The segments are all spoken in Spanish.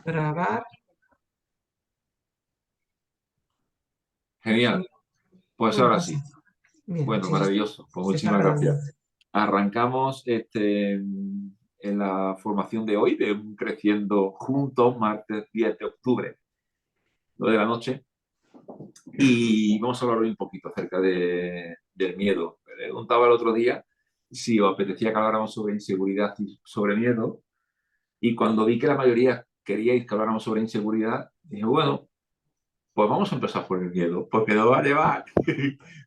Grabar. Genial, pues Bueno, ahora pues sí. bien, Bueno, sí, maravilloso. Pues se está muchísimas grabando. gracias. Arrancamos en la formación de hoy de un Creciendo Juntos, martes 10 de octubre, 9 de la noche. Y vamos a hablar hoy un poquito acerca del miedo. Me preguntaba el otro día si os apetecía que habláramos sobre inseguridad y sobre miedo. Y cuando vi que la mayoría queríais que habláramos sobre inseguridad, dije, bueno, pues vamos a empezar por el miedo, porque nos va a llevar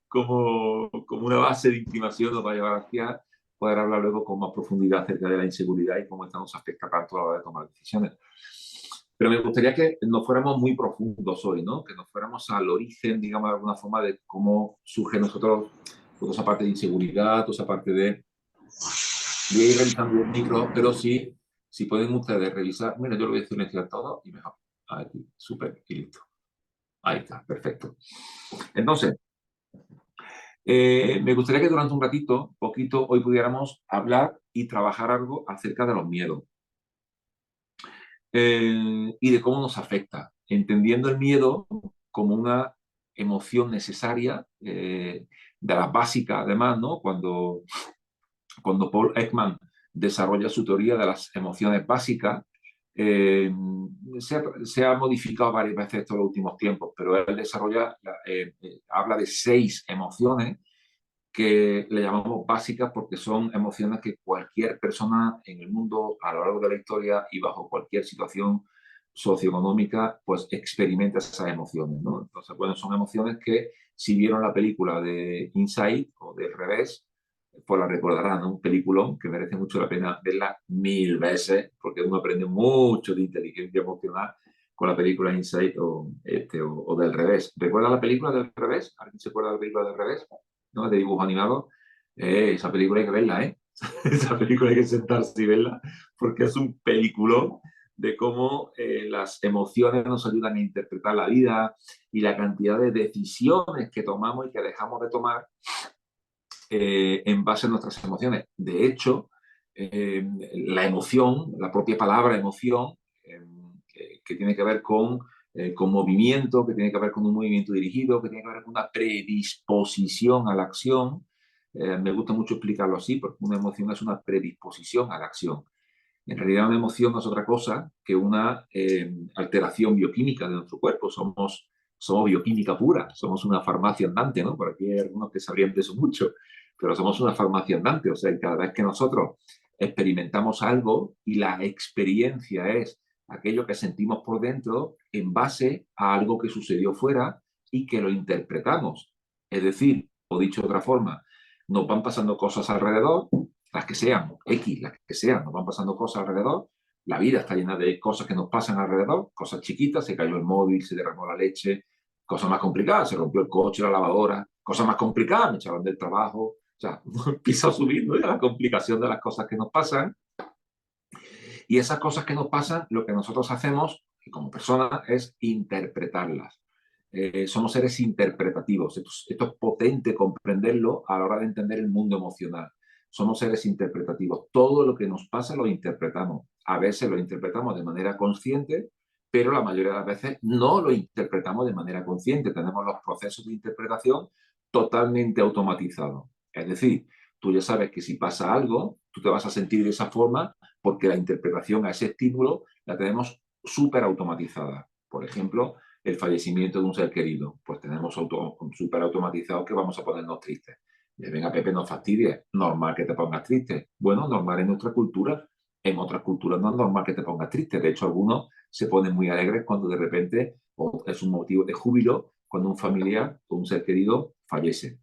como una base de intimación, nos va a llevar hacia poder hablar luego con más profundidad acerca de la inseguridad y cómo esta nos afecta tanto a la hora de tomar decisiones. Pero me gustaría que nos fuéramos muy profundos hoy, ¿no? Que nos fuéramos al origen, digamos, de alguna forma, de cómo surge nosotros toda esa parte de inseguridad, toda esa parte de... Voy a ir revisando el micro, pero sí, si pueden ustedes revisar... Mira, yo lo voy a silenciar todo y mejor. Aquí, súper, y listo. Ahí está, perfecto. Entonces, me gustaría que durante un ratito, poquito, hoy pudiéramos hablar y trabajar algo acerca de los miedos y de cómo nos afecta, entendiendo el miedo como una emoción necesaria, de las básicas además, ¿no? Cuando Paul Ekman desarrolla su teoría de las emociones básicas, eh, se ha modificado varias veces estos los últimos tiempos, pero él habla de 6 emociones que le llamamos básicas porque son emociones que cualquier persona en el mundo a lo largo de la historia y bajo cualquier situación socioeconómica pues experimenta esas emociones, ¿no? Entonces, bueno, son emociones que si vieron la película de Inside o de Revés, pues la recordarán, ¿no? Un peliculón que merece mucho la pena verla 1000 veces porque uno aprende mucho de inteligencia emocional con la película Inside o del Revés. ¿Recuerda la película del Revés? ¿Alguien se acuerda de la película del Revés? ¿No? De dibujo animado. Esa película hay que verla, ¿eh? Esa película hay que sentarse y verla porque es un peliculón de cómo las emociones nos ayudan a interpretar la vida y la cantidad de decisiones que tomamos y que dejamos de tomar en base a nuestras emociones. De hecho, la emoción, la propia palabra emoción, que tiene que ver con movimiento, que tiene que ver con un movimiento dirigido, que tiene que ver con una predisposición a la acción. Me gusta mucho explicarlo así, porque una emoción es una predisposición a la acción. En realidad, una emoción no es otra cosa que una alteración bioquímica de nuestro cuerpo. Somos bioquímica pura, somos una farmacia andante, ¿no? Por aquí hay algunos que sabrían de eso mucho, pero somos una farmacia andante. O sea, cada vez que nosotros experimentamos algo y la experiencia es aquello que sentimos por dentro en base a algo que sucedió fuera y que lo interpretamos. Es decir, o dicho de otra forma, nos van pasando cosas alrededor, las que sean, X, las que sean, nos van pasando cosas alrededor. La vida está llena de cosas que nos pasan alrededor, cosas chiquitas, se cayó el móvil, se derramó la leche, cosas más complicadas, se rompió el coche, la lavadora, cosas más complicadas, me echaron del trabajo. O sea, empieza a subir, ¿no?, la complicación de las cosas que nos pasan. Y esas cosas que nos pasan, lo que nosotros hacemos como personas es interpretarlas. Somos seres interpretativos. Esto es potente comprenderlo a la hora de entender el mundo emocional. Somos seres interpretativos. Todo lo que nos pasa lo interpretamos. A veces lo interpretamos de manera consciente, pero la mayoría de las veces no lo interpretamos de manera consciente. Tenemos los procesos de interpretación totalmente automatizados. Es decir, tú ya sabes que si pasa algo, tú te vas a sentir de esa forma porque la interpretación a ese estímulo la tenemos súper automatizada. Por ejemplo, el fallecimiento de un ser querido, pues tenemos súper automatizado que vamos a ponernos tristes. Venga, Pepe, no fastidies. Normal que te pongas triste. Bueno, normal en nuestra cultura. En otras culturas no es normal que te pongas triste. De hecho, algunos se ponen muy alegres cuando de repente es un motivo de júbilo cuando un familiar o un ser querido fallece.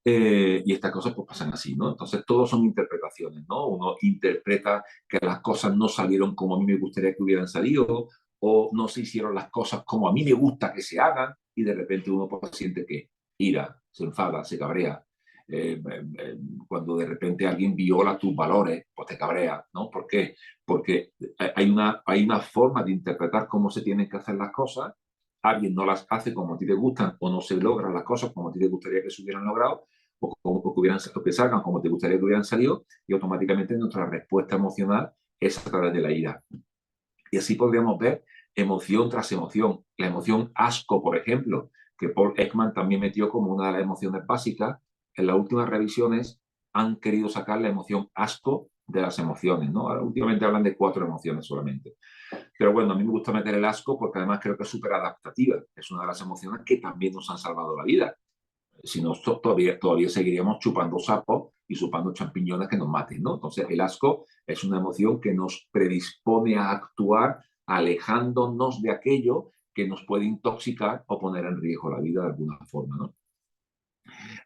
Y estas cosas pues pasan así, ¿no? Entonces, todos son interpretaciones, ¿no? Uno interpreta que las cosas no salieron como a mí me gustaría que hubieran salido, o no se hicieron las cosas como a mí me gusta que se hagan, y de repente uno pues, siente que ira, se enfada, se cabrea. Cuando de repente alguien viola tus valores, pues te cabrea, ¿no? ¿Por qué? Porque hay una forma de interpretar cómo se tienen que hacer las cosas, alguien no las hace como a ti te gustan o no se logran las cosas como a ti te gustaría que se hubieran logrado o que salgan como te gustaría que hubieran salido y automáticamente nuestra respuesta emocional es a través de la ira. Y así podríamos ver emoción tras emoción. La emoción asco, por ejemplo, que Paul Ekman también metió como una de las emociones básicas, en las últimas revisiones han querido sacar la emoción asco de las emociones, ¿no? Ahora, últimamente hablan de 4 emociones solamente. Pero bueno, a mí me gusta meter el asco porque además creo que es súper adaptativa. Es una de las emociones que también nos han salvado la vida. Si no, todavía seguiríamos chupando sapos y chupando champiñones que nos maten, ¿no? Entonces, el asco es una emoción que nos predispone a actuar alejándonos de aquello que nos puede intoxicar o poner en riesgo la vida de alguna forma, ¿no?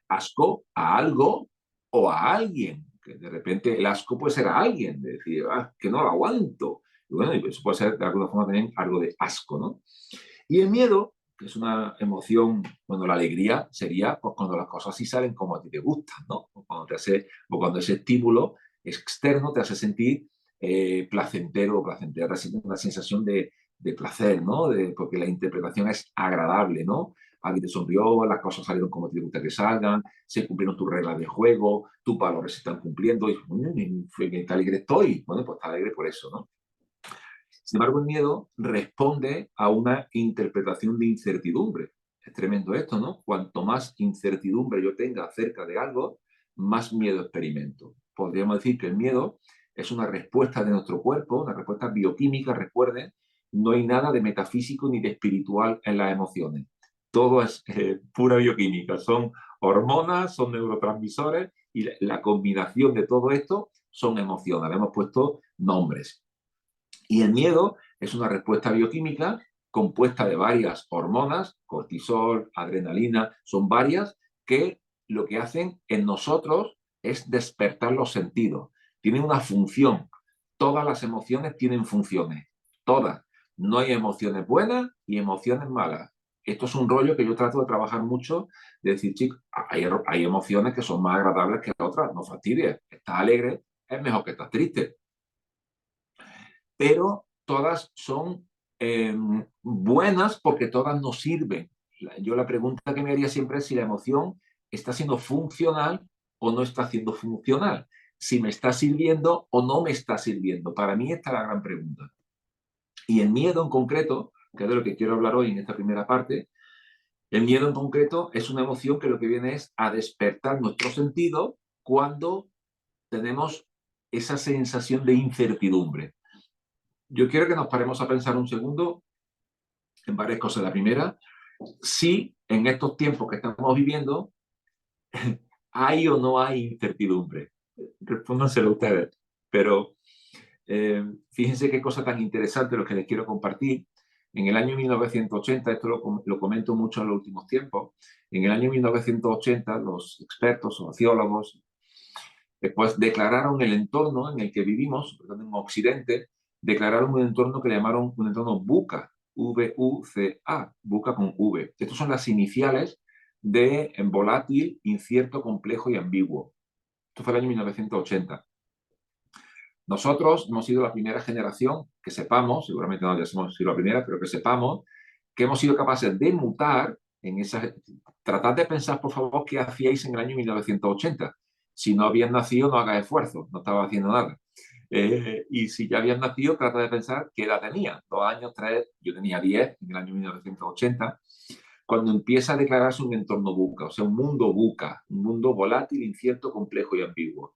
Asco a algo o a alguien, que de repente el asco puede ser a alguien, de decir, que no lo aguanto. Y bueno, y eso puede ser de alguna forma también algo de asco, ¿no? Y el miedo, que es una emoción, bueno, la alegría sería pues, cuando las cosas sí salen como a ti te gustan, ¿no? O cuando ese estímulo externo te hace sentir placentero o placentera, una sensación de placer, ¿no? Porque la interpretación es agradable, ¿no? Alguien te sonrió, las cosas salieron como te gusta que salgan, se cumplieron tus reglas de juego, tus valores se están cumpliendo, y qué alegre estoy. Bueno, pues está alegre por eso, ¿no? Sin embargo, el miedo responde a una interpretación de incertidumbre. Es tremendo esto, ¿no? Cuanto más incertidumbre yo tenga acerca de algo, más miedo experimento. Podríamos decir que el miedo es una respuesta de nuestro cuerpo, una respuesta bioquímica, recuerden, no hay nada de metafísico ni de espiritual en las emociones. Todo es pura bioquímica, son hormonas, son neurotransmisores y la combinación de todo esto son emociones. Le hemos puesto nombres. Y el miedo es una respuesta bioquímica compuesta de varias hormonas, cortisol, adrenalina, son varias que lo que hacen en nosotros es despertar los sentidos. Tienen una función. Todas las emociones tienen funciones. Todas. No hay emociones buenas y emociones malas. Esto es un rollo que yo trato de trabajar mucho, de decir, chicos, hay emociones que son más agradables que otras, no fastidies. Estás alegre, es mejor que estás triste, pero todas son buenas porque todas nos sirven. Yo la pregunta que me haría siempre es si la emoción está siendo funcional o no está siendo funcional, si me está sirviendo o no me está sirviendo. Para mí esta es la gran pregunta. Y el miedo en concreto, que es de lo que quiero hablar hoy en esta primera parte, el miedo en concreto es una emoción que lo que viene es a despertar nuestro sentido cuando tenemos esa sensación de incertidumbre. Yo quiero que nos paremos a pensar un segundo en varias cosas. La primera, si en estos tiempos que estamos viviendo hay o no hay incertidumbre. Respóndanselo ustedes. Pero fíjense qué cosa tan interesante lo que les quiero compartir. En el año 1980, esto lo comento mucho en los últimos tiempos, en el año 1980 los expertos, sociólogos, después declararon el entorno en el que vivimos, en Occidente, declararon un entorno que le llamaron un entorno VUCA, V-U-C-A, VUCA con V. Estas son las iniciales de volátil, incierto, complejo y ambiguo. Esto fue el año 1980. Nosotros hemos sido la primera generación que sepamos, seguramente no hemos sido la primera, pero que sepamos que hemos sido capaces de mutar en esa... Tratad de pensar, por favor, qué hacíais en el año 1980. Si no habían nacido, no hagas esfuerzo, no estaba haciendo nada. Y si ya habían nacido, trata de pensar qué edad tenía. 2 años, 3, yo tenía 10 en el año 1980, cuando empieza a declararse un entorno buca, o sea, un mundo buca, un mundo volátil, incierto, complejo y ambiguo.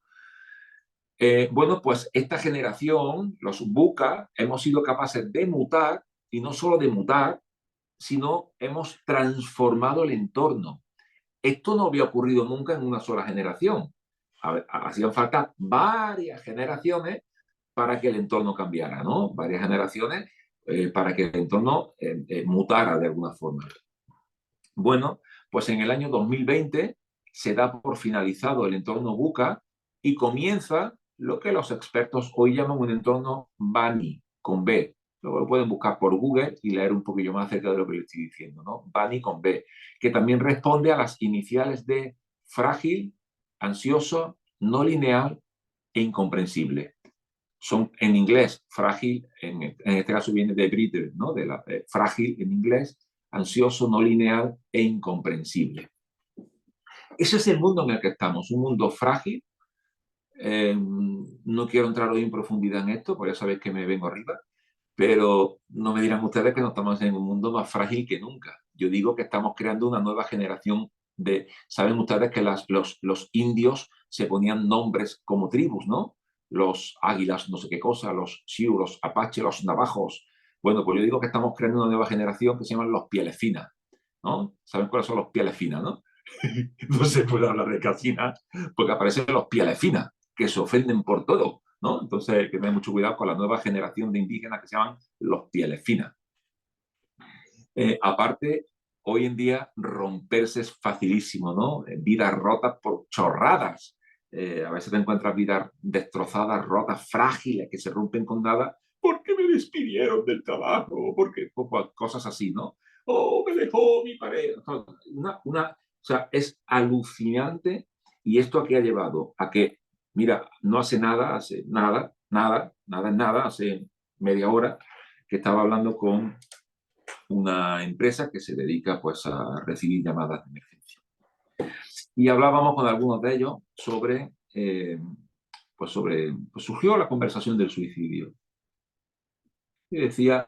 Bueno, pues esta generación, los buca, hemos sido capaces de mutar, y no solo de mutar, sino hemos transformado el entorno. Esto no había ocurrido nunca en una sola generación. Hacían falta varias generaciones para que el entorno cambiara, ¿no? Varias generaciones para que el entorno mutara de alguna forma. Bueno, pues en el año 2020 se da por finalizado el entorno buca y comienza lo que los expertos hoy llaman un entorno BANI, con B. Luego lo pueden buscar por Google y leer un poquillo más acerca de lo que les estoy diciendo, ¿no? BANI con B, que también responde a las iniciales de frágil, ansioso, no lineal e incomprensible. Son en inglés frágil, en este caso viene de brittle, ¿no? Frágil en inglés, ansioso, no lineal e incomprensible. Ese es el mundo en el que estamos, un mundo frágil. No quiero entrar hoy en profundidad en esto, porque ya sabéis que me vengo arriba, Pero no me dirán ustedes que no estamos en un mundo más frágil que nunca. Yo digo que estamos creando una nueva generación de... Saben ustedes que los indios se ponían nombres como tribus, ¿no? Los águilas, no sé qué cosa, los sioux, los apaches, los navajos. Bueno, pues yo digo que estamos creando una nueva generación que se llaman los pieles finas, ¿no? ¿Saben cuáles son los pieles finas, no? No se puede hablar de casinas porque aparecen los pieles finas, que se ofenden por todo, ¿no? Entonces hay que tener mucho cuidado con la nueva generación de indígenas que se llaman los pieles finas. Aparte, hoy en día romperse es facilísimo, ¿no? Vidas rotas por chorradas. A veces te encuentras vidas destrozadas, rotas, frágiles, que se rompen con nada porque me despidieron del trabajo, porque cosas así, ¿no? O me dejó mi pareja. O sea, es alucinante. ¿Y esto a qué ha llevado? A que, mira, no hace nada, hace nada, hace media hora que estaba hablando con una empresa que se dedica pues a recibir llamadas de emergencia. Y hablábamos con algunos de ellos pues surgió la conversación del suicidio. Y decía,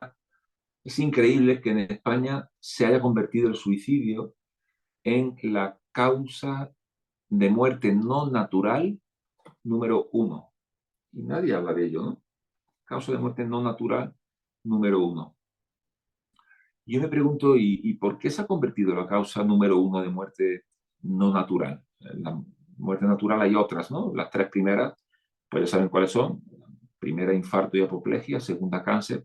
es increíble que en España se haya convertido el suicidio en la causa de muerte no natural número uno. Y nadie habla de ello, ¿no? Causa de muerte no natural número uno. Yo me pregunto, ¿y por qué se ha convertido la causa número uno de muerte no natural? La muerte natural hay otras, ¿no? Las tres primeras, pues ya saben cuáles son. Primera, infarto y apoplejía. Segunda, cáncer.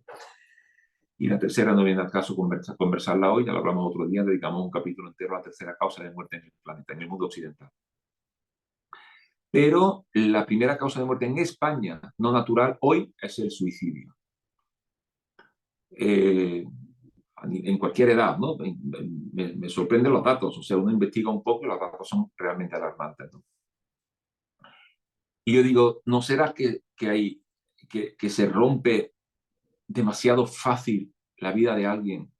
Y la tercera no viene al caso conversarla hoy, ya lo hablamos otro día, dedicamos un capítulo entero a la tercera causa de muerte en el planeta, en el mundo occidental. Pero la primera causa de muerte en España no natural hoy es el suicidio. En cualquier edad, ¿no? Me sorprenden los datos, o sea, uno investiga un poco y los datos son realmente alarmantes, ¿no? Y yo digo, ¿no será que se rompe demasiado fácil la vida de alguien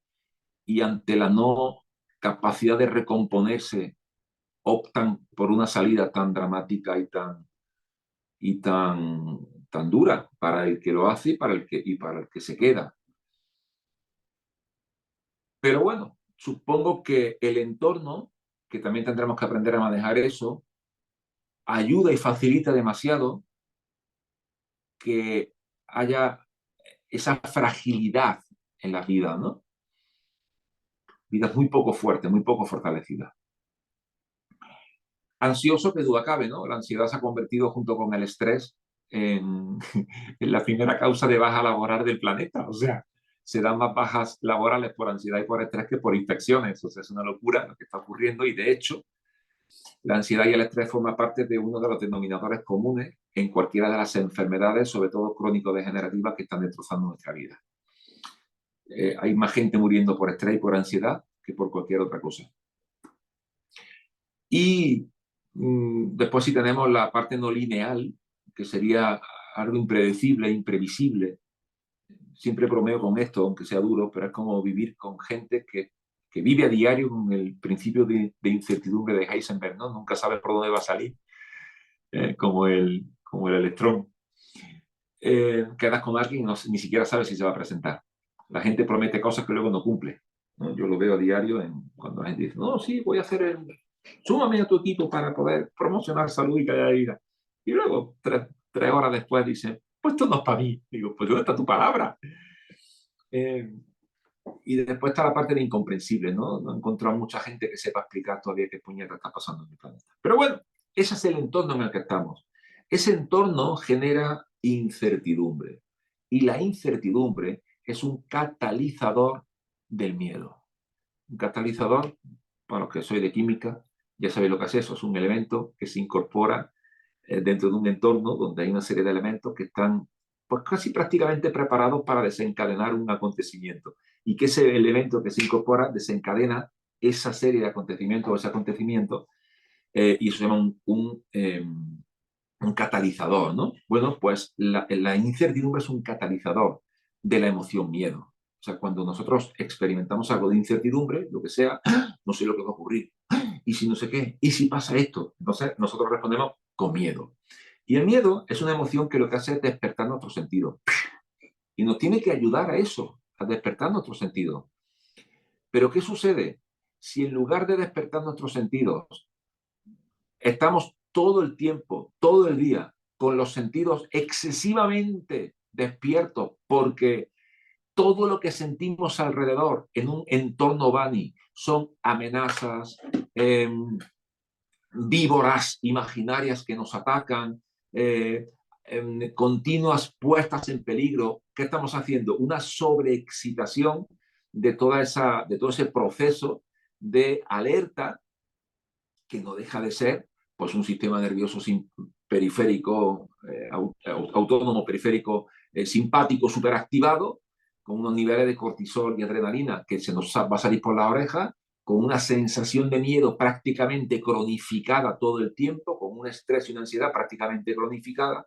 y ante la no capacidad de recomponerse optan por una salida tan dramática y tan dura para el que lo hace y para el que se queda? Pero bueno, supongo que el entorno, que también tendremos que aprender a manejar eso, ayuda y facilita demasiado que haya esa fragilidad en la vida, ¿no? Vidas muy poco fuertes, muy poco fortalecidas. Ansioso, que duda cabe, ¿no? La ansiedad se ha convertido junto con el estrés en, en la primera causa de baja laboral del planeta. O sea, se dan más bajas laborales por ansiedad y por estrés que por infecciones. O sea, es una locura lo que está ocurriendo y de hecho, la ansiedad y el estrés forman parte de uno de los denominadores comunes en cualquiera de las enfermedades, sobre todo crónico-degenerativas, que están destrozando nuestra vida. Hay más gente muriendo por estrés y por ansiedad que por cualquier otra cosa. Y después si tenemos la parte no lineal, que sería algo impredecible, imprevisible. Siempre bromeo con esto, aunque sea duro, pero es como vivir con gente que vive a diario con el principio de incertidumbre de Heisenberg, ¿no? Nunca sabes por dónde va a salir, como el electrón. Quedas con alguien y ni siquiera sabes si se va a presentar. La gente promete cosas que luego no cumple, ¿no? Yo lo veo a diario cuando la gente dice, no, sí, voy a hacer súmame a tu equipo para poder promocionar salud y calidad de vida. Y luego, tres horas después, dice, pues esto no es para mí. Digo, pues ¿dónde está tu palabra? Y después está la parte de incomprensible, ¿no? No he encontrado mucha gente que sepa explicar todavía qué puñeta está pasando en el planeta. Pero bueno, ese es el entorno en el que estamos. Ese entorno genera incertidumbre. Y la incertidumbre es un catalizador del miedo. Un catalizador, para los que soy de química, ya sabéis lo que es eso. Es un elemento que se incorpora dentro de un entorno donde hay una serie de elementos que están pues casi prácticamente preparados para desencadenar un acontecimiento y que ese elemento que se incorpora desencadena esa serie de acontecimientos o ese acontecimiento y eso se llama un catalizador, ¿no? Bueno, pues la incertidumbre es un catalizador de la emoción miedo. O sea, cuando nosotros experimentamos algo de incertidumbre, lo que sea, no sé lo que va a ocurrir, y si no sé qué, y si pasa esto, entonces nosotros respondemos con miedo. Y el miedo es una emoción que lo que hace es despertar nuestros sentidos. y nos tiene que ayudar a eso, a despertar nuestros sentidos. Pero ¿qué sucede? Si en lugar de despertar nuestros sentidos, estamos todo el tiempo, todo el día, con los sentidos excesivamente despiertos, porque todo lo que sentimos alrededor en un entorno Bani son amenazas, víboras imaginarias que nos atacan, continuas puestas en peligro. ¿Qué estamos haciendo? Una sobreexcitación de todo ese proceso de alerta que no deja de ser pues un sistema nervioso periférico, autónomo periférico simpático superactivado, con unos niveles de cortisol y adrenalina que se nos va a salir por la oreja, con una sensación de miedo prácticamente cronificada todo el tiempo, con un estrés y una ansiedad prácticamente cronificada.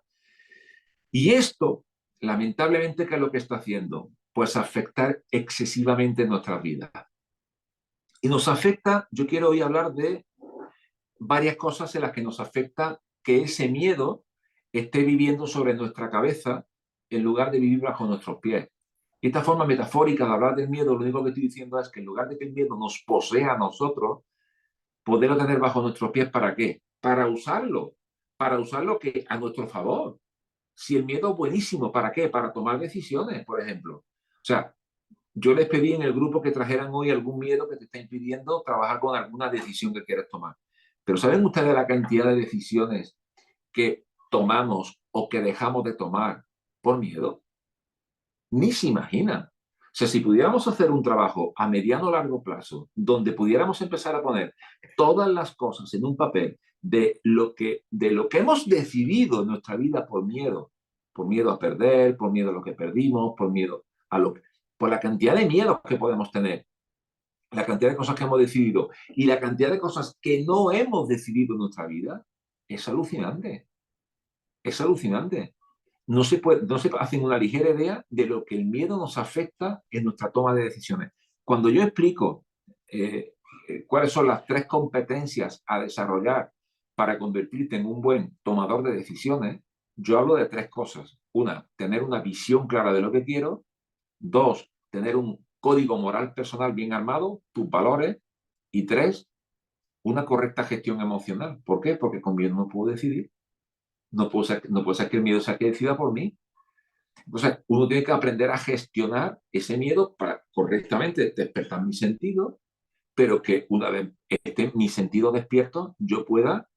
Y esto, lamentablemente, ¿qué es lo que está haciendo? Pues afectar excesivamente nuestras vidas. Y nos afecta, yo quiero hoy hablar de varias cosas en las que nos afecta que ese miedo esté viviendo sobre nuestra cabeza en lugar de vivir bajo nuestros pies. Y esta forma metafórica de hablar del miedo, lo único que estoy diciendo es que en lugar de que el miedo nos posea a nosotros, poderlo tener bajo nuestros pies, ¿para qué? Para usarlo que a nuestro favor. Si el miedo es buenísimo, ¿para qué? Para tomar decisiones, por ejemplo. O sea, yo les pedí en el grupo que trajeran hoy algún miedo que te está impidiendo trabajar con alguna decisión que quieras tomar. Pero ¿saben ustedes la cantidad de decisiones que tomamos o que dejamos de tomar por miedo? Ni se imaginan. O sea, si pudiéramos hacer un trabajo a mediano o largo plazo, donde pudiéramos empezar a poner todas las cosas en un papel de lo que hemos decidido en nuestra vida por miedo a perder, por miedo a lo que perdimos, por la cantidad de miedos que podemos tener, la cantidad de cosas que hemos decidido y la cantidad de cosas que no hemos decidido en nuestra vida, es alucinante. Es alucinante. No se hacen una ligera idea de lo que el miedo nos afecta en nuestra toma de decisiones. Cuando yo explico cuáles son las 3 competencias a desarrollar para convertirte en un buen tomador de decisiones, yo hablo de 3 cosas. Una, tener una visión clara de lo que quiero. 2, tener un código moral personal bien armado, tus valores. Y 3, una correcta gestión emocional. ¿Por qué? Porque con miedo no puedo decidir. No puedo ser que el miedo sea que decida por mí. Entonces, uno tiene que aprender a gestionar ese miedo para correctamente despertar mi sentido, pero que una vez esté mi sentido despierto, yo pueda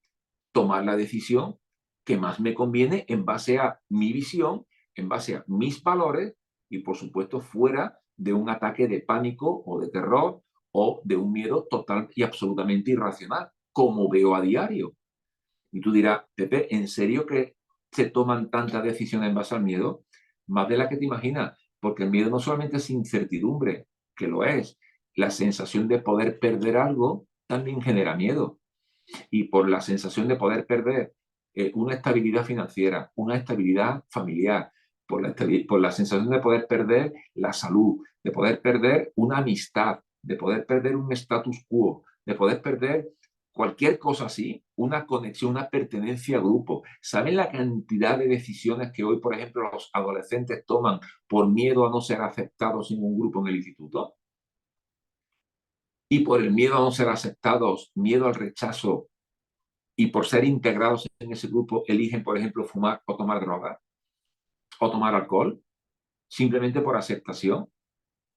tomar la decisión que más me conviene en base a mi visión, en base a mis valores y, por supuesto, fuera de un ataque de pánico o de terror o de un miedo total y absolutamente irracional, como veo a diario. Y tú dirás, Pepe, ¿en serio que se toman tantas decisiones en base al miedo? Más de la que te imaginas, porque el miedo no solamente es incertidumbre, que lo es, la sensación de poder perder algo también genera miedo. Y por la sensación de poder perder una estabilidad financiera, una estabilidad familiar, por la sensación de poder perder la salud, de poder perder una amistad, de poder perder un status quo, de poder perder cualquier cosa así, una conexión, una pertenencia a grupo. ¿Saben la cantidad de decisiones que hoy, por ejemplo, los adolescentes toman por miedo a no ser aceptados en un grupo en el instituto? Y por el miedo a no ser aceptados, miedo al rechazo, y por ser integrados en ese grupo eligen, por ejemplo, fumar o tomar droga o tomar alcohol, simplemente por aceptación,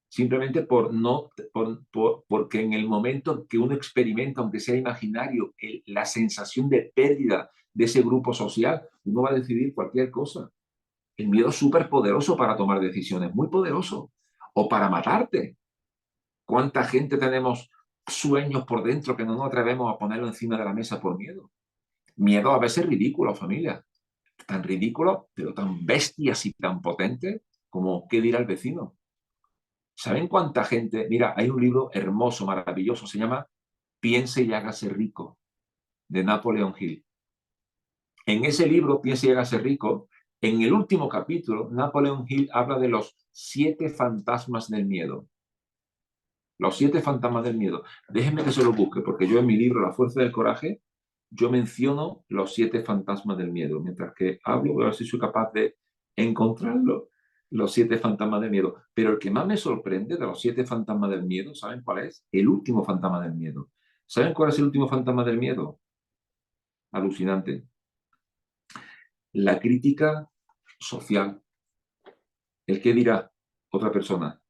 simplemente porque en el momento que uno experimenta, aunque sea imaginario, la sensación de pérdida de ese grupo social, uno va a decidir cualquier cosa. El miedo es súper poderoso para tomar decisiones, muy poderoso, o para matarte. ¿Cuánta gente tenemos sueños por dentro que no nos atrevemos a ponerlo encima de la mesa por miedo? Miedo a veces ridículo, familia. Tan ridículo, pero tan bestias y tan potentes como qué dirá el vecino. ¿Saben cuánta gente? Mira, hay un libro hermoso, maravilloso, se llama Piense y hágase rico, de Napoleon Hill. En ese libro, Piense y hágase rico, en el último capítulo, Napoleon Hill habla de los 7 fantasmas del miedo. Los 7 fantasmas del miedo. Déjenme que se lo busque, porque yo en mi libro La fuerza del coraje, yo menciono los 7 fantasmas del miedo. Mientras que hablo, voy a ver si soy capaz de encontrarlo. Los 7 fantasmas del miedo. Pero el que más me sorprende de los 7 fantasmas del miedo, ¿saben cuál es? El último fantasma del miedo. ¿Saben cuál es el último fantasma del miedo? Alucinante. La crítica social. El que dirá otra persona.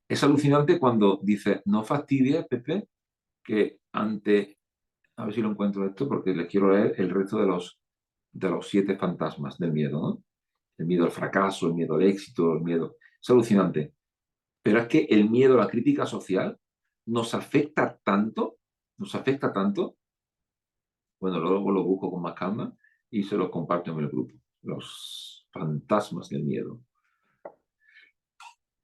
Es alucinante cuando dice, no fastidies, Pepe, que ante, a ver si lo encuentro esto, porque les quiero leer el resto de los 7 fantasmas del miedo, ¿no? El miedo al fracaso, el miedo al éxito, el miedo. Es alucinante. Pero es que el miedo a la crítica social nos afecta tanto, bueno, luego lo busco con más calma y se los comparto en el grupo. Los fantasmas del miedo.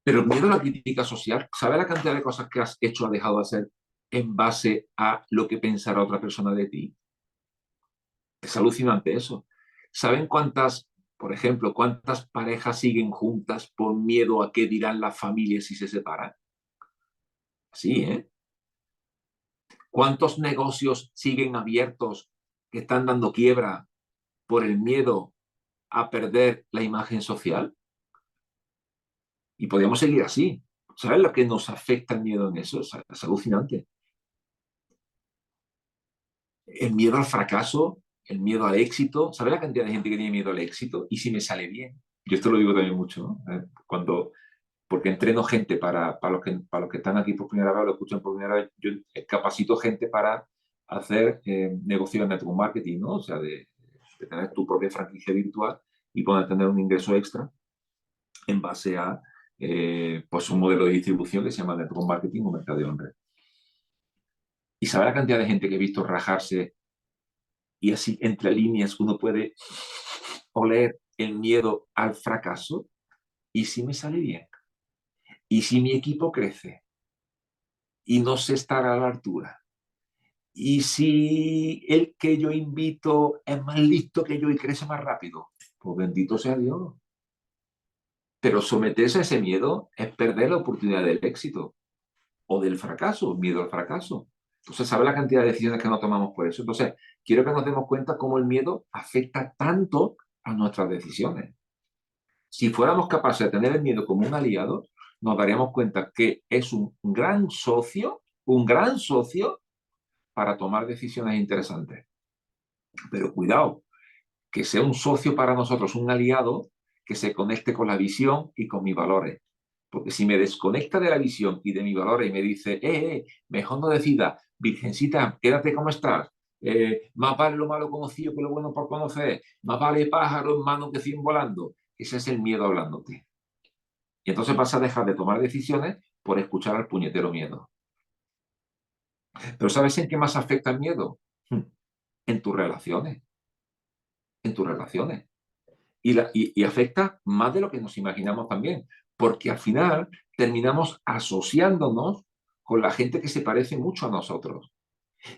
Pero el miedo a la crítica social, ¿sabes la cantidad de cosas que has hecho o has dejado de hacer en base a lo que pensará otra persona de ti? Es alucinante eso. ¿Saben por ejemplo, cuántas parejas siguen juntas por miedo a qué dirán las familias si se separan? Sí, ¿eh? ¿Cuántos negocios siguen abiertos que están dando quiebra por el miedo a perder la imagen social? Y podríamos seguir así. ¿Sabes lo que nos afecta el miedo en eso? Es alucinante. El miedo al fracaso, el miedo al éxito. ¿Sabes la cantidad de gente que tiene miedo al éxito? ¿Y si me sale bien? Yo esto lo digo también mucho, ¿no? Porque entreno gente para los que están aquí por primera vez, lo escuchan por primera vez, yo capacito gente para hacer negocios de network marketing, ¿no? O sea, de tener tu propia franquicia virtual y poder tener un ingreso extra en base a pues un modelo de distribución que se llama network marketing o mercadeo en red. ¿Y sabe la cantidad de gente que he visto rajarse y así entre líneas uno puede oler el miedo al fracaso? ¿Y si me sale bien? ¿Y si mi equipo crece y no se estará a la altura? ¿Y si el que yo invito es más listo que yo y crece más rápido? Pues bendito sea Dios. Pero someterse a ese miedo es perder la oportunidad del éxito o del fracaso, miedo al fracaso. Entonces, ¿sabe la cantidad de decisiones que no tomamos por eso? Entonces, quiero que nos demos cuenta cómo el miedo afecta tanto a nuestras decisiones. Si fuéramos capaces de tener el miedo como un aliado, nos daríamos cuenta que es un gran socio para tomar decisiones interesantes. Pero cuidado, que sea un socio para nosotros, un aliado que se conecte con la visión y con mis valores. Porque si me desconecta de la visión y de mis valores y me dice, mejor no decida, virgencita, quédate como estás, más vale lo malo conocido que lo bueno por conocer, más vale pájaro en mano que 100 volando. Ese es el miedo hablándote. Y entonces vas a dejar de tomar decisiones por escuchar al puñetero miedo. Pero ¿sabes en qué más afecta el miedo? En tus relaciones, en tus relaciones. Y afecta más de lo que nos imaginamos también, porque al final terminamos asociándonos con la gente que se parece mucho a nosotros.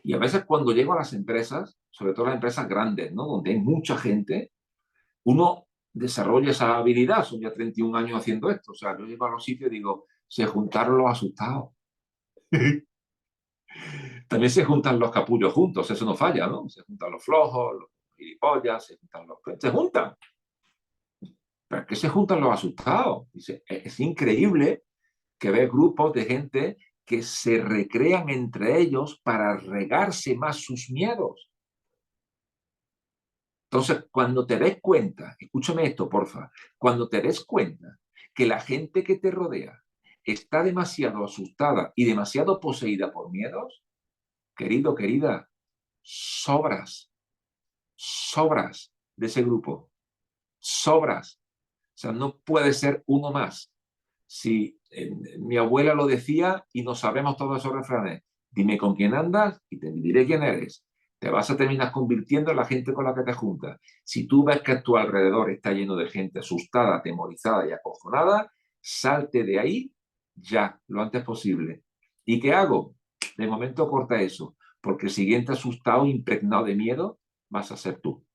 Y a veces cuando llego a las empresas, sobre todo las empresas grandes, ¿no? Donde hay mucha gente, uno desarrolla esa habilidad. Son ya 31 años haciendo esto. O sea, yo llego a los sitios y digo, se juntaron los asustados. También se juntan los capullos juntos, eso no falla, ¿no? Se juntan los flojos, los gilipollas, se juntan los... Se juntan. ¿Pero qué se juntan los asustados? Dice, es increíble que ver grupos de gente que se recrean entre ellos para regarse más sus miedos. Entonces, cuando te des cuenta, escúchame esto, porfa, cuando te des cuenta que la gente que te rodea está demasiado asustada y demasiado poseída por miedos, querido, querida, sobras de ese grupo, sobras. O sea, no puede ser uno más. Si mi abuela lo decía y no sabemos todos esos refranes, dime con quién andas y te diré quién eres. Te vas a terminar convirtiendo en la gente con la que te juntas. Si tú ves que a tu alrededor está lleno de gente asustada, atemorizada y acojonada, salte de ahí ya, lo antes posible. ¿Y qué hago? De momento corta eso, porque el siguiente asustado, impregnado de miedo, vas a ser tú,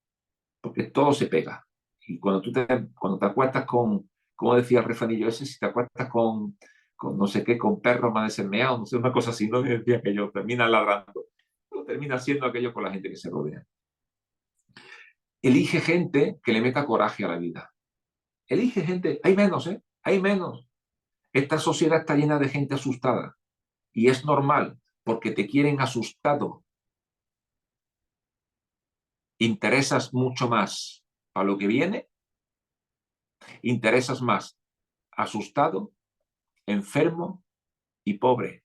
porque todo se pega. Y cuando te acuestas con, como decía el refranillo ese, si te acuestas con no sé qué, con perros más desenmeados, no sé, una cosa así, no decía que yo, termina ladrando, o termina siendo aquello con la gente que se rodea. Elige gente que le meta coraje a la vida. Elige gente, hay menos, ¿eh? Hay menos. Esta sociedad está llena de gente asustada y es normal porque te quieren asustado. Interesas mucho más a lo que viene, interesas más asustado, enfermo y pobre.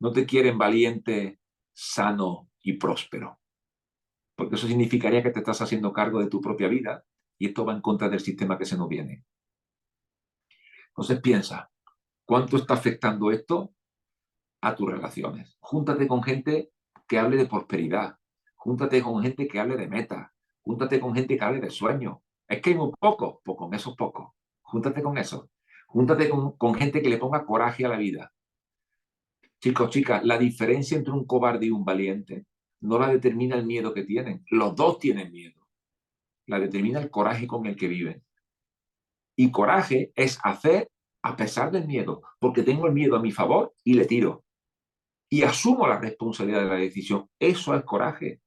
No te quieren valiente, sano y próspero, porque eso significaría que te estás haciendo cargo de tu propia vida y esto va en contra del sistema que se nos viene. Entonces piensa, ¿cuánto está afectando esto a tus relaciones? Júntate con gente que hable de prosperidad, júntate con gente que hable de metas, júntate con gente que hable de sueños. Es que hay muy pocos, pues con esos pocos. Júntate con eso. Júntate con gente que le ponga coraje a la vida. Chicos, chicas, la diferencia entre un cobarde y un valiente no la determina el miedo que tienen. Los dos tienen miedo. La determina el coraje con el que viven. Y coraje es hacer a pesar del miedo, porque tengo el miedo a mi favor y le tiro. Y asumo la responsabilidad de la decisión. Eso es coraje.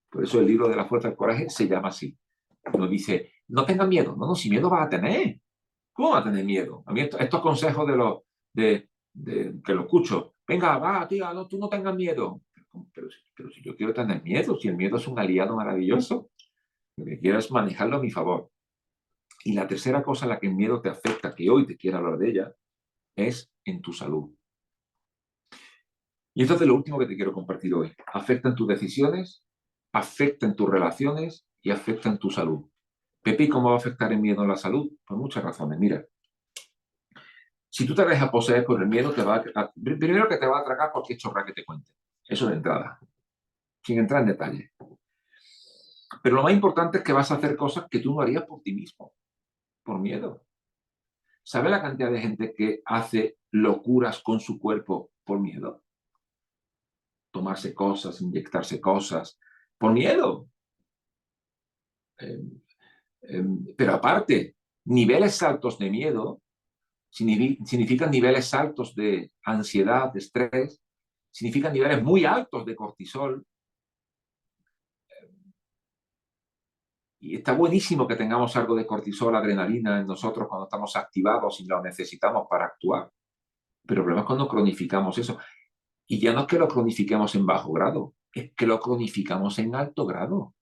Por eso el libro de la fuerza del coraje se llama así. Nos dice, no tengas miedo. No, no, si miedo vas a tener. ¿Cómo vas a tener miedo? A mí estos consejos que lo escucho. Venga, va, tía, no, tú no tengas miedo. Pero si yo quiero tener miedo, si el miedo es un aliado maravilloso, lo que quiero es manejarlo a mi favor. Y la tercera cosa en la que el miedo te afecta, que hoy te quiero hablar de ella, es en tu salud. Y entonces lo último que te quiero compartir hoy, afecta en tus decisiones, afecta en tus relaciones y afecta en tu salud. Pepi, ¿cómo va a afectar el miedo en la salud? Por muchas razones. Mira, si tú te dejas poseer por el miedo, primero que te va a atracar cualquier chorra que te cuente. Eso de entrada, sin entrar en detalle. Pero lo más importante es que vas a hacer cosas que tú no harías por ti mismo, por miedo. ¿Sabe la cantidad de gente que hace locuras con su cuerpo por miedo? Tomarse cosas, inyectarse cosas, por miedo. Eh, pero aparte, niveles altos de miedo significan niveles altos de ansiedad, de estrés, significan niveles muy altos de cortisol. Y está buenísimo que tengamos algo de cortisol, adrenalina en nosotros cuando estamos activados y lo necesitamos para actuar. Pero el problema es cuando cronificamos eso. Y ya no es que lo cronifiquemos en bajo grado, es que lo cronificamos en alto grado.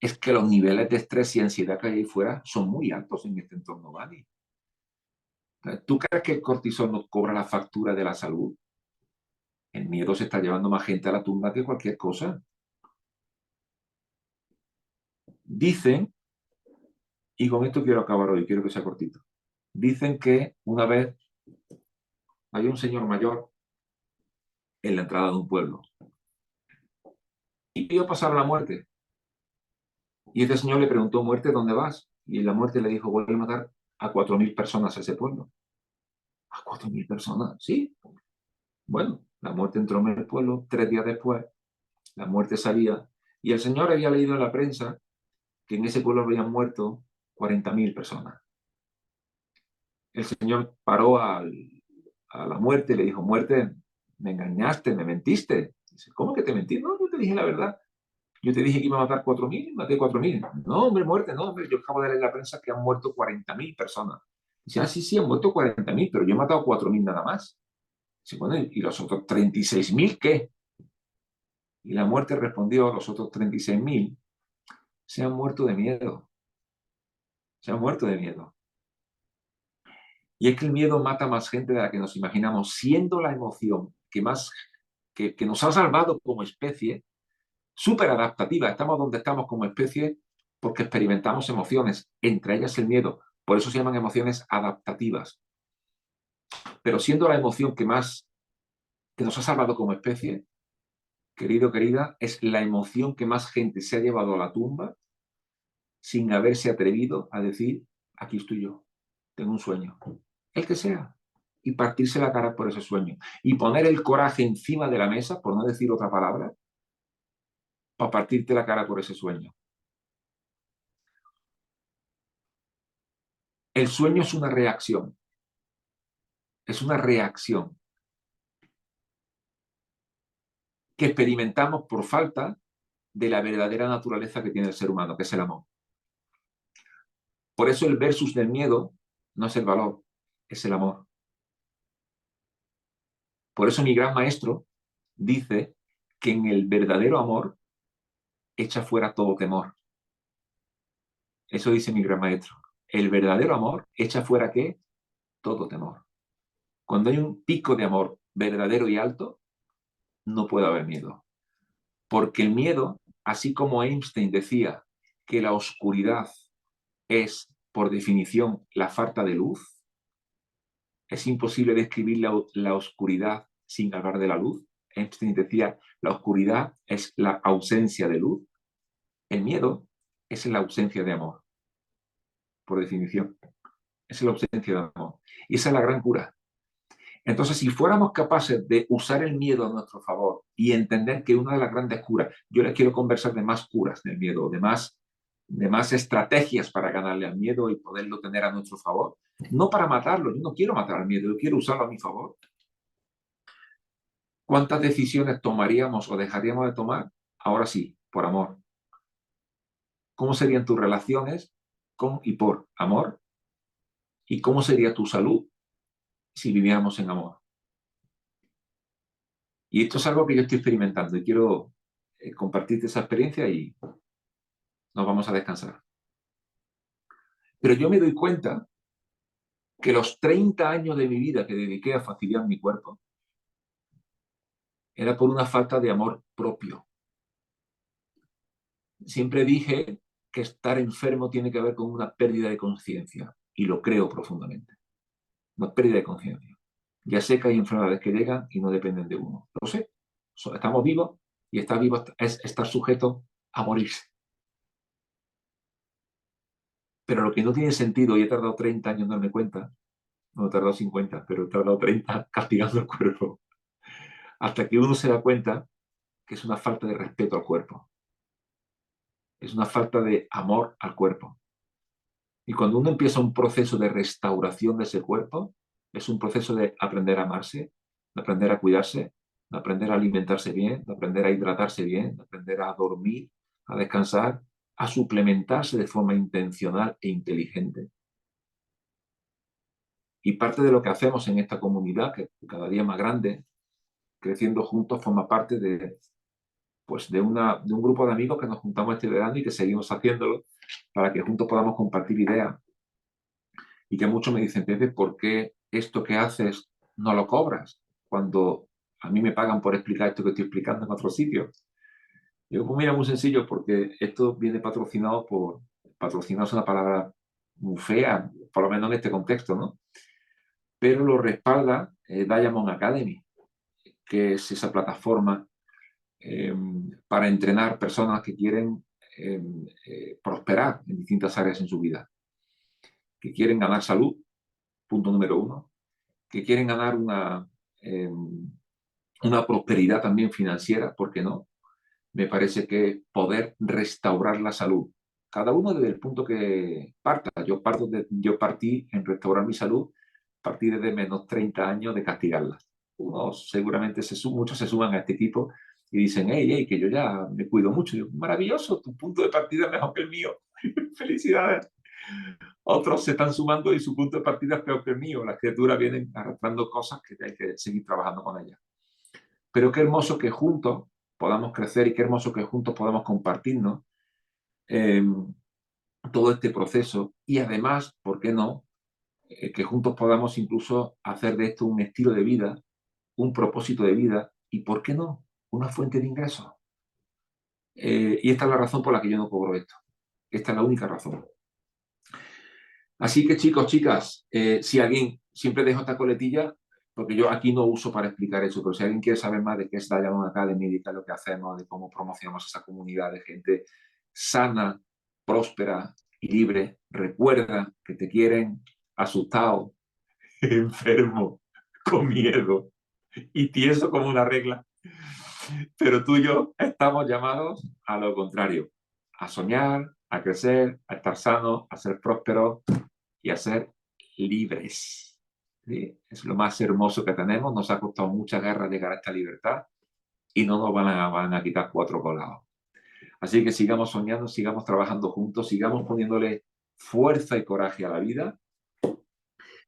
Es que los niveles de estrés y ansiedad que hay ahí fuera son muy altos en este entorno, ¿vale? ¿Tú crees que el cortisol nos cobra la factura de la salud? El miedo se está llevando más gente a la tumba que cualquier cosa. Dicen, y con esto quiero acabar hoy, quiero que sea cortito. Dicen que una vez hay un señor mayor en la entrada de un pueblo y vio pasar a la muerte. Y este señor le preguntó, muerte, ¿dónde vas? Y la muerte le dijo, voy a matar a 4.000 personas a ese pueblo. ¿A 4.000 personas? Sí. Bueno, la muerte entró en el pueblo 3 días después, la muerte salía y el señor había leído en la prensa que en ese pueblo habían muerto 40.000 personas. El señor paró a la muerte y le dijo, muerte, me engañaste, me mentiste. Dice, ¿cómo que te mentí? No, yo te dije la verdad. Yo te dije que iba a matar 4.000, maté 4.000. No, hombre, muerte, no, hombre, yo acabo de leer en la prensa que han muerto 40.000 personas. Dice, ah, sí, sí, han muerto 40.000, pero yo he matado 4.000 nada más. Dice, bueno, ¿y los otros 36.000 qué? Y la muerte respondió, los otros 36.000 se han muerto de miedo. Se han muerto de miedo. Y es que el miedo mata más gente de la que nos imaginamos, siendo la emoción que nos ha salvado como especie, súper adaptativa. Estamos donde estamos como especie porque experimentamos emociones, entre ellas el miedo. Por eso se llaman emociones adaptativas. Pero siendo la emoción que nos ha salvado como especie, querido, querida, es la emoción que más gente se ha llevado a la tumba sin haberse atrevido a decir, aquí estoy yo, tengo un sueño, el que sea, y partirse la cara por ese sueño, y poner el coraje encima de la mesa, por no decir otra palabra, para partirte la cara por ese sueño. El sueño es una reacción que experimentamos por falta de la verdadera naturaleza que tiene el ser humano, que es el amor. Por eso el versus del miedo no es el valor, es el amor. Por eso mi gran maestro dice que en el verdadero amor echa fuera todo temor. Eso dice mi gran maestro. El verdadero amor echa fuera ¿qué? Todo temor. Cuando hay un pico de amor verdadero y alto, no puede haber miedo. Porque el miedo, así como Einstein decía que la oscuridad es, por definición, la falta de luz, es imposible describir la oscuridad sin hablar de la luz. Einstein decía, la oscuridad es la ausencia de luz. El miedo es la ausencia de amor, por definición. Es la ausencia de amor. Y esa es la gran cura. Entonces, si fuéramos capaces de usar el miedo a nuestro favor y entender que una de las grandes curas, yo les quiero conversar de más curas del miedo, de más estrategias para ganarle al miedo y poderlo tener a nuestro favor, no para matarlo, yo no quiero matar al miedo, yo quiero usarlo a mi favor. ¿Cuántas decisiones tomaríamos o dejaríamos de tomar? Ahora sí, por amor. ¿Cómo serían tus relaciones con y por amor? ¿Y cómo sería tu salud si viviéramos en amor? Y esto es algo que yo estoy experimentando y quiero compartirte esa experiencia y nos vamos a descansar. Pero yo me doy cuenta que los 30 años de mi vida que dediqué a fastidiar mi cuerpo era por una falta de amor propio. Siempre dije que estar enfermo tiene que ver con una pérdida de conciencia y lo creo profundamente. Una pérdida de conciencia. Ya sé que hay enfermedades que llegan y no dependen de uno. Lo sé. Estamos vivos y estar vivo es estar sujeto a morirse. Pero lo que no tiene sentido, y he tardado 30 años en darme cuenta, no he tardado 50, pero he tardado 30 castigando el cuerpo, hasta que uno se da cuenta que es una falta de respeto al cuerpo, es una falta de amor al cuerpo. Y cuando uno empieza un proceso de restauración de ese cuerpo, es un proceso de aprender a amarse, de aprender a cuidarse, de aprender a alimentarse bien, de aprender a hidratarse bien, de aprender a dormir, a descansar, a suplementarse de forma intencional e inteligente. Y parte de lo que hacemos en esta comunidad, que cada día más grande, creciendo juntos, forma parte pues de un grupo de amigos que nos juntamos este verano y que seguimos haciéndolo para que juntos podamos compartir ideas. Y que muchos me dicen, Pepe, ¿por qué esto que haces no lo cobras? Cuando a mí me pagan por explicar esto que estoy explicando en otros sitios. Digo, pues mira, muy sencillo, porque esto viene patrocinado es una palabra muy fea, por lo menos en este contexto, ¿no? Pero lo respalda Diamond Academy, que es esa plataforma para entrenar personas que quieren prosperar en distintas áreas en su vida, que quieren ganar salud, punto número uno, que quieren ganar una prosperidad también financiera, ¿por qué no? Me parece que poder restaurar la salud, cada uno desde el punto que parta. Yo partí en restaurar mi salud, partí desde menos 30 años de castigarla. Unos seguramente muchos se suman a este equipo y dicen, hey, que yo ya me cuido mucho. Y yo, maravilloso, tu punto de partida es mejor que el mío. Felicidades. Otros se están sumando y su punto de partida es peor que el mío. Las criaturas vienen arrastrando cosas que hay que seguir trabajando con ellas. Pero qué hermoso que juntos podamos crecer y qué hermoso que juntos podamos compartirnos eh, todo este proceso y además, ¿por qué no? Que juntos podamos incluso hacer de esto un estilo de vida, un propósito de vida y, ¿por qué no? Una fuente de ingresos. Y esta es la razón por la que yo no cobro esto. Esta es la única razón. Así que chicos, chicas, si alguien, siempre dejo esta coletilla, porque yo aquí no uso para explicar eso, pero si alguien quiere saber más de qué es Diamond Academy, de qué es lo que hacemos, de cómo promocionamos esa comunidad de gente sana, próspera y libre, recuerda que te quieren asustado, enfermo, con miedo y tieso como una regla. Pero tú y yo estamos llamados a lo contrario, a soñar, a crecer, a estar sanos, a ser prósperos y a ser libres. ¿Sí? Es lo más hermoso que tenemos. Nos ha costado mucha guerra llegar a esta libertad y no nos van a quitar 4 colados. Así que sigamos soñando, sigamos trabajando juntos, sigamos poniéndole fuerza y coraje a la vida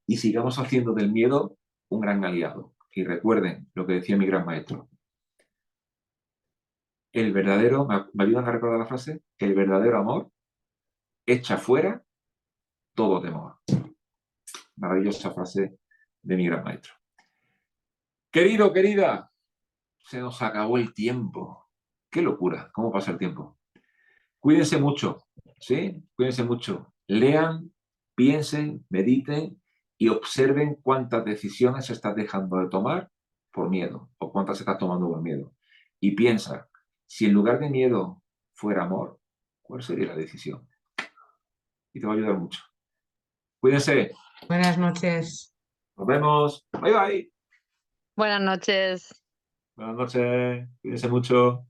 y sigamos haciendo del miedo un gran aliado. Y recuerden lo que decía mi gran maestro. El verdadero, ¿me ayudan a recordar la frase? El verdadero amor echa fuera todo temor. Maravillosa frase de mi gran maestro. Querido, querida, se nos acabó el tiempo. Qué locura, cómo pasa el tiempo. Cuídense mucho, ¿sí? Cuídense mucho. Lean, piensen, mediten y observen cuántas decisiones estás dejando de tomar por miedo o cuántas estás tomando por miedo. Y piensa, si en lugar de miedo fuera amor, ¿cuál sería la decisión? Y te va a ayudar mucho. Cuídense. Buenas noches. Nos vemos. Bye bye. Buenas noches. Buenas noches. Cuídense mucho.